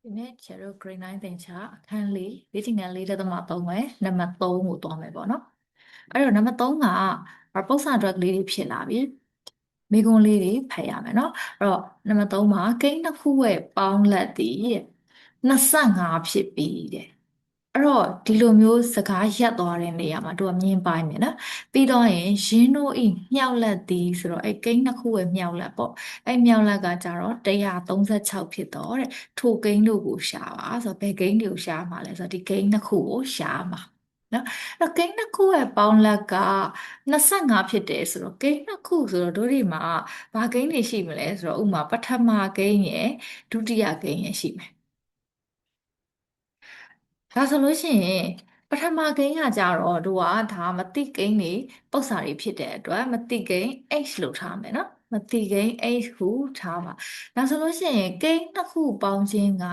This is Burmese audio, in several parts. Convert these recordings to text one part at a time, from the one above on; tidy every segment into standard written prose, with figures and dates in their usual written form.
ဒီနေ့ကျတော့ grade 9သင်ချာအခန်းလေးလေ့ကျင့်ခန်း4.3ပဲနံပါတ်3ကိုသွားမယ်ပေါ့နော်အဲ့တော့နံပါတ်3ကပု္ပ္ပစာအတွက်ကလေးတွေဖြစ်လာပြီမိကုံးလေးတွေဖတ်ရမယ်နော်အဲ့တော့နံပါတ်3မှာကိန်းတစ်ခုရဲ့ပေါင်းလက်တည်25ဖြစ်ပြီတဲ့အဲ့တော့ဒီလိုမျိုးစကားရပ်သွားတဲ့နေရာမှာသူကမြင်ပိုင်းမယ်နော်ပြီးတော့ရင်ရင်းတို့ဤမြောက်လက်သည်ဆိုတော့အဲ့ကိန်းတစ်ခုရဲ့မြောက်လက်ပေါ့အဲ့မြောက်လက်ကကြတော့136ဖြစ်တော့တဲ့ထိုကိန်းတို့ကိုရှာပါဆိုတော့ဘယ်ကိန်းတွေကိုရှာမှာလဲဆိုတော့ဒီကိန်းတစ်ခုကိုရှာမှာနော်အဲ့တော့ကိန်းတစ်ခုရဲ့ပေါင်းလက်က25ဖြစ်တယ်ဆိုတော့ကိန်းတစ်ခုဆိုတော့တို့ဒီမှာဘာကိန်းတွေရှိမလဲဆိုတော့ဥပမာပထမကိန်းရယ်ဒုတိယကိန်းရယ်ရှိမယ်ဒါဆိုလို့ရှိရင်ပထမကိန်းကကြတော့တို့ကဒါမတိကိန်းတွေပု္ပ္ပစာတွေဖြစ်တဲ့အတွက်မတိကိန်း h လို့ထားမယ်နော်မတိကိန်း h ဟုထားပါဒါဆိုလို့ရှိရင်ကိန်းတစ်ခုပေါင်းခြင်းက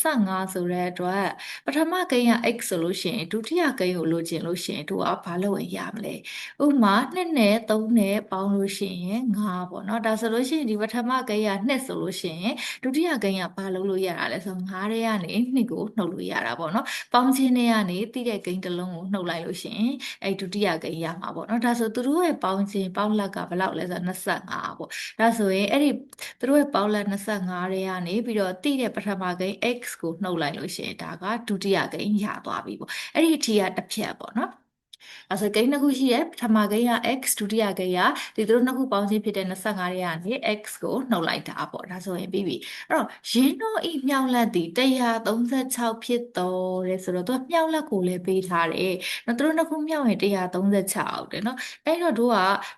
25ဆိုတဲ့အတွက်ပထမကိန်းက x ဆိုလို့ရှိရင်ဒုတိယကိန်းကိုလိုချင်လို့ရှိရင်တို့ကဘာလုပ်ရင်ရမလဲဥပမာ2နဲ့3နဲ့ပေါင်းလို့ရှိရင်5ပေါ့နော်ဒါဆိုလို့ရှိရင်ဒီပထမကိန်းက2ဆိုလို့ရှိရင်ဒုတိယကိန်းကဘာလုပ်လို့ရတာလဲဆိုတော့5ထဲကနေ2ကိုနှုတ်လို့ရတာပေါ့နော်ပေါင်းခြင်းတွေကနေတိတဲ့ဂိမ်းတစ်လုံးကိုနှုတ်လိုက်လို့ရှိရင်အဲ့ဒုတိယဂိမ်းရမှာပေါ့နော်ဒါဆိုသူတို့ရဲ့ပေါင်းခြင်းပေါင်းလက်ကဘယ်လောက်လဲဆိုတော့25ပေါ့ဒါဆိုရင်အဲ့ဒီသူတို့ရဲ့ပေါင်းလက်25တွေကနေပြီးတော့တိတဲ့ပထမဂိမ်း x ကိုနှုတ်လိုက်လို့ရှိရင်ဒါကဒုတိယဂိမ်းရသွားပြီပေါ့အဲ့ဒီအထိကတစ်ဖြတ်ပေါ့နော်အဲဆိုဂိမ်းနှစ်ခုရှိရဲ့ပထမဂိမ်းက x ဒုတိယဂိမ်းကဒီသူတို့နှစ်ခုပေါင်းခြင်းဖြစ်တဲ့25တွေကနေ x ကိုနှုတ်လိုက်တာပေါ့ဒါဆိုရင်ပြီးပြီအဲ့တော့ရင်းတို့ဤမြောက်လက်ဒီ136ဖြစ်တော်တဲ့ဆိုတော့သူကမြောက်လက်ကိုလည်းပေးထားတယ်နော်သူတို့နှစ်ခုမြောက်ရင်136တဲ့နော်အဲ့တော့တို့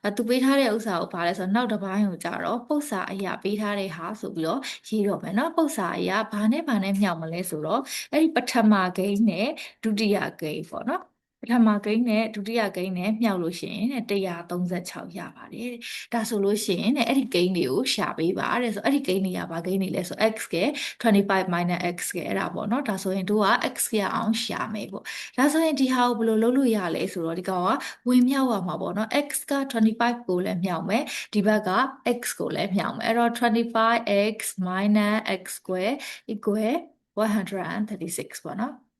ကသူပေးထားတဲ့ဥစ္စာကိုဘာလဲဆိုတော့နောက်တစ်ပိုင်းကိုကြတော့ပု္ပ္ပစာအရာပေးထားတဲ့ဟာဆိုပြီးတော့ရေးတော့မယ်နော်ပု္ပ္ပစာအရာဘာနဲ့ဘာနဲ့မြောက်မလဲဆိုတော့အဲ့ဒီပထမဂိမ်းနဲ့ဒုတိယဂိမ်းပေါ့နော်ပထမကိန်းနဲ့ဒုတိယကိန်းနဲ့မြောက်လို့ရှိရင်136ရပါတယ်တဲ့ဒါဆိုလို့ရှိရင်အဲ့ဒီကိန်းတွေကိုရှာပေးပါတဲ့ဆိုအဲ့ဒီကိန်းတွေကဘာကိန်းတွေလဲဆို x က25 x ကအဲ့ဒါပေါ့နော်ဒါဆိုရင်တို့က x ရအောင်ရှာမယ်ပေါ့ဒါဆိုရင်ဒီဟာကိုဘယ်လိုလုပ်လို့ရလဲဆိုတော့ဒီကောင်ကဝင်မြောက်ရမှာပေါ့နော် x က25ကိုလည်းမြောက်မယ်ဒီဘက်က x ကိုလည်းမြောက်မယ်အဲ့တော့ 25x x square equal 136ပေါ့နော်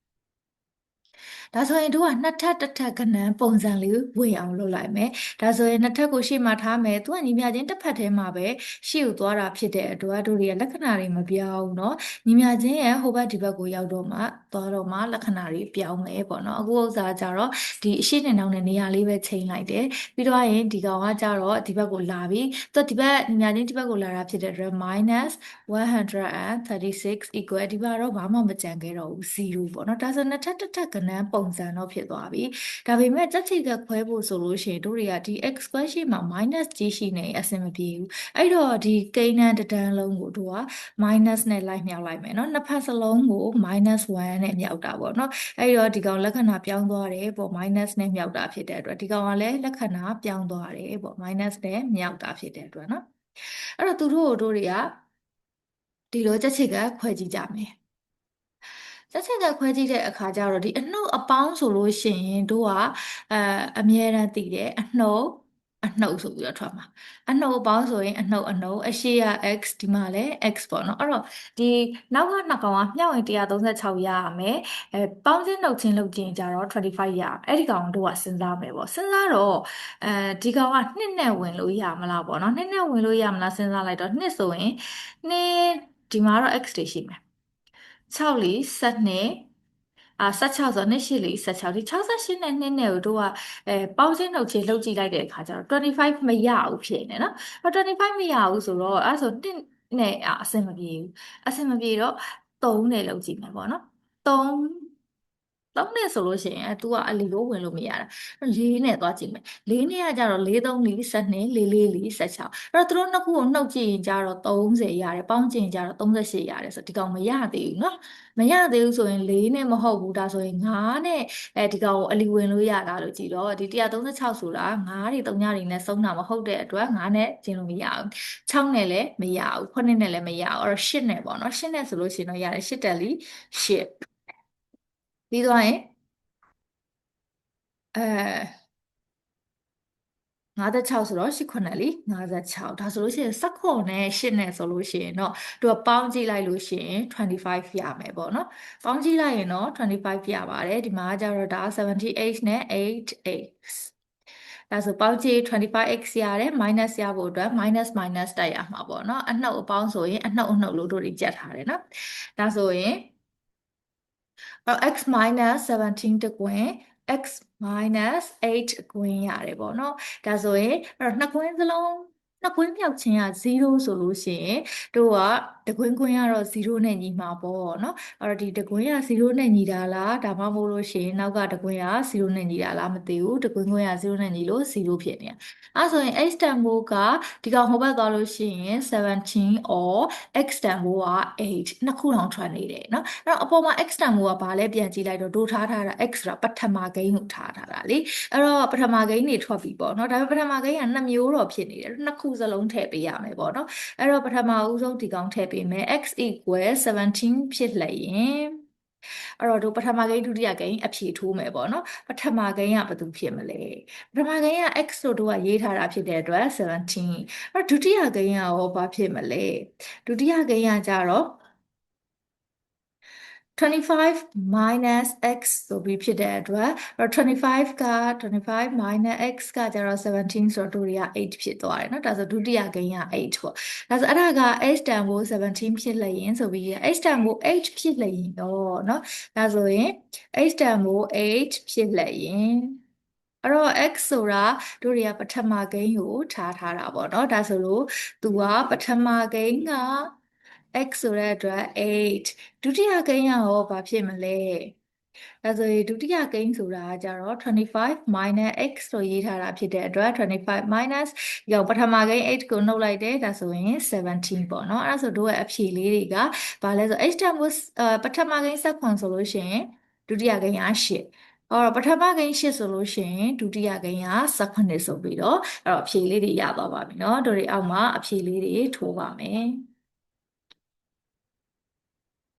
ဒါဆိုရင်တို့ကနှစ်ထပ်တစ်ထပ်ကဏ္ဍပုံစံလေးဝင်အောင်လုပ်လိုက်မယ်ဒါဆိုရင်နှစ်ထပ်ကိုရှေ့မှာထားမယ်သူကညီမချင်းတစ်ဖက်ထဲမှာပဲရှေ့ကိုသွားတာဖြစ်တဲ့အတွက်တို့တွေကလက္ခဏာတွေမပြောင်းဘူးเนาะညီမချင်းရဲ့ဟိုဘက်ဒီဘက်ကိုရောက်တော့မှသွားတော့မှလက္ခဏာတွေပြောင်းမယ်ပေါ့เนาะအခုဥစ္စာကြတော့ဒီအရှိနဲ့နောက်နဲ့နေရာလေးပဲချိန်လိုက်တယ်ပြီးတော့ရင်ဒီကောင်ကကြတော့ဒီဘက်ကိုလာပြီသူဒီဘက်ညီမချင်းဒီဘက်ကိုလာတာဖြစ်တဲ့အတွက် -136 equal ဒီဘက်တော့ဘာမှမကြံခဲ့တော့ဘူး0ပေါ့เนาะဒါဆိုနှစ်ထပ်တစ်ထပ်ကဏ္ဍပုံစံတော့ဖြစ်သွားပြီဒါပေမဲ့တက်ချီကခွဲဖို့ဆိုလို့ရှိရင်တို့တွေကဒီ x square ရှိမှာ minus g ရှိနေအဆင်မပြေဘူးအဲ့တော့ဒီကိန်းတန်းတစ်တန်းလုံးကိုတို့က minus နဲ့လိုက်မြောက်လိုက်မယ်เนาะနှစ်ဖက်စလုံးကို -1 နဲ့မြောက်တာပေါ့เนาะအဲ့တော့ဒီကောင်လက္ခဏာပြောင်းသွားတယ်ပေါ့ minus နဲ့မြောက်တာဖြစ်တဲ့အတွက်ဒီကောင်ကလည်းလက္ခဏာပြောင်းသွားတယ်ပေါ့ minus နဲ့မြောက်တာဖြစ်တဲ့အတွက်เนาะအဲ့တော့သူတို့တွေကဒီလိုတက်ချီကခွဲကြည့်ကြမယ်ဆက်ချက်ကခွဲကြည့်တဲ့အခါကျတော့ဒီအနှုတ်အပေါင်းဆိုလို့ရှိရင်တို့ကအဲအမြဲတမ်းသိတယ်အနှုတ်ဆိုပြီးတော့ထွက်မှာအနှုတ်အပေါင်းဆိုရင်အနှုတ်အရှိရ x ဒီမှာလည်း x ပေါ့နော်အဲ့တော့ဒီနောက်ကနှစ်ကောင်ကမျှဝင်136ရရမယ်ပေါင်းချင်းနှုတ်ချင်းလုပ်ချင်းကြတော့25ရအဲ့ဒီကောင်တို့ကစဉ်းစားမယ်ပေါ့စဉ်းစားတော့ဒီကောင်ကနှစ်နဲ့ဝင်လို့ရမလားပေါ့နော်နှစ်နဲ့ဝင်လို့ရမလားစဉ်းစားလိုက်တော့နှစ်ဆိုရင်နှစ်ဒီမှာတော့ x တွေရှိမယ်6လီ1216ဆိုနှစ်ရှိလီ16ဒီ68နဲ့2နဲ့ကိုတို့ကပေါင်းချင်းနှုတ်ချင်းလှုပ်ကြည့်လိုက်တဲ့အခါကျတော့25မရဘူးဖြစ်နေနော်25မရဘူးဆိုတော့အဲ့ဆို1နဲ့အဆင်မပြေဘူးအဆင်မပြေတော့3နဲ့လှုပ်ကြည့်မယ်ပေါ့နော်3သုံးနဲ့ဆိုလို့ရှိရင် तू ကအလီကိုဝင်လို့မရတာ၄နဲ့သွားကြည့်မယ်၄နဲ့ကကြတော့၄3လီ12၄4လီ16အဲ့တော့သူတို့နှစ်ခုကိုနှုတ်ကြည့်ရင်ကြတော့30ရတယ်ပေါင်းကြည့်ရင်ကြတော့38ရတယ်ဆိုဒီကောင်မရသေးဘူးเนาะမရသေးဘူးဆိုရင်၄နဲ့မဟုတ်ဘူးဒါဆိုရင်5နဲ့ဒီကောင်ကိုအလီဝင်လို့ရတာလို့ကြည့်တော့ဒီ136ဆိုတာ5တွေ3ညတွေနဲ့ဆုံးတာမဟုတ်တဲ့အတွက်5နဲ့ကျင်လို့မရဘူး6နဲ့လည်းမရဘူး9နဲ့လည်းမရဘူးအဲ့တော့10နဲ့ပေါ့เนาะ10နဲ့ဆိုလို့ရှိရင်တော့ရတယ်10တက်လီ10ပြီးသွားရင်အဲ 56ဆိုတော့8ခုနဲ့လी56ဒါဆိုလို့ရှိရင်16နဲ့8နဲ့ဆိုလို့ရှိရင်တော့သူကပေါင်းကြည့်လိုက်လို့ရှိရင်25ရမယ်ပေါ့နော်ပေါင်းကြည့်လိုက်ရင်တော့25ရပါတယ်ဒီမှာကျတော့ဒါ 78နဲ့ 8x ဒါဆိုပေါင်းကြည့် 25x ရတယ် minus ရဖို့အတွက် minus တိုက်ရမှာပေါ့နော်အနှုတ်အပေါင်းဆိုရင်အနှုတ်လို့တို့တွေကြက်ထားတယ်နော်ဒါဆိုရင် x minus 17တကွင် x minus 8ကွင်းရတယ်ပေါ့နော်ဒါဆိုရင်အဲ့တော့နှစ်ကွင်းစလုံးနှစ်ကွင်းမြောက်ခြင်းက0ဆိုလို့ရှိရင်တို့ကတကွင်းကွင်းကတော့0နဲ့ညီမှာပေါ့နော်အဲ့တော့ဒီတကွင်းက0နဲ့ညီတာလားဒါမှမဟုတ်လို့ရှိရင်နောက်ကတကွင်းက0နဲ့ညီတာလားမသိဘူးတကွင်းကွင်းက0နဲ့ညီလို့0ဖြစ်နေတာအဲ့ဆိုရင် x တန်ဖိုးကဒီကောင်ဟိုဘက်သွားလို့ရှိရင်17 or x တန်ဖိုးက8နှစ်ခုတောင်ထွက်နေတယ်နော်အဲ့တော့အပေါ်မှာ x တန်ဖိုးကဘာလဲပြန်ကြည့်လိုက်တော့တို့ထားတာ x ဆိုတာပထမဂိမ်းကိုထားတာလေအဲ့တော့ပထမဂိမ်းတွေထွက်ပြီပေါ့နော်ဒါပေမဲ့ပထမဂိမ်းက2မျိုးတော့ဖြစ်နေတယ်နှစ်ခုစလုံးထည့်ပေးရမယ်ပေါ့နော်အဲ့တော့ပထမဦးဆုံးဒီကောင်ထည့်ပေးမယ် x equal 17ဖြစ်လျင်အဲ့တော့တို့ပထမဂိမ်းဒုတိယဂိမ်းအဖြေထိုးမယ်ပေါ့နော်ပထမဂိမ်းကဘာတူဖြစ်မလဲပထမဂိမ်းက x လို့တို့ကရေးထားတာဖြစ်တဲ့အတွက်17အဲ့တော့ဒုတိယဂိမ်းကရောဘာဖြစ်မလဲဒုတိယဂိမ်းကကြတော့25 minus x ဆိုပြီးဖြစ်တဲ့အတွက်25က25 minus x ကကျတော့17ဆိုတော့တို့တွေက8ဖြစ်သွားတယ်เนาะဒါဆိုဒုတိယဂိမ်းက8ပေါ့ဒါဆိုအဲ့ဒါက h တန်ဖိုး17ဖြစ်လျင်ဆိုပြီး h တန်ဖိုး8ဖြစ်လျင်တော့เนาะဒါဆိုရင် h တန်ဖိုး8ဖြစ်လျင်အဲ့တော့ x ဆိုတာတို့တွေကပထမဂိမ်းကိုထားတာပေါ့เนาะဒါဆိုလို့သူကပထမဂိမ်းက x ဆိုတဲ့အတွက်8ဒုတိယကိန်းကရောဘာဖြစ်မလဲဒါဆိုရင်ဒုတိယကိန်းဆိုတာကကြတော့25 minus x လို့ရေးထားတာဖြစ်တဲ့အတွက်25 minus ရောပထမကိန်း8ကိုနှုတ်လိုက်တယ်ဒါဆိုရင်17ပေါ့နော်အဲ့ဒါဆိုတို့ရဲ့အဖြေလေးတွေကဘာလဲဆို h တန်ဖိုးပထမကိန်း7ဆိုလို့ရှိရင်ဒုတိယကိန်းက8အော်ပထမကိန်း8ဆိုလို့ရှိရင်ဒုတိယကိန်းက18ဆိုပြီးတော့အဲ့တော့အဖြေလေးတွေရသွားပါပြီเนาะတို့တွေအောက်မှာအဖြေလေးတွေထိုးပါမယ်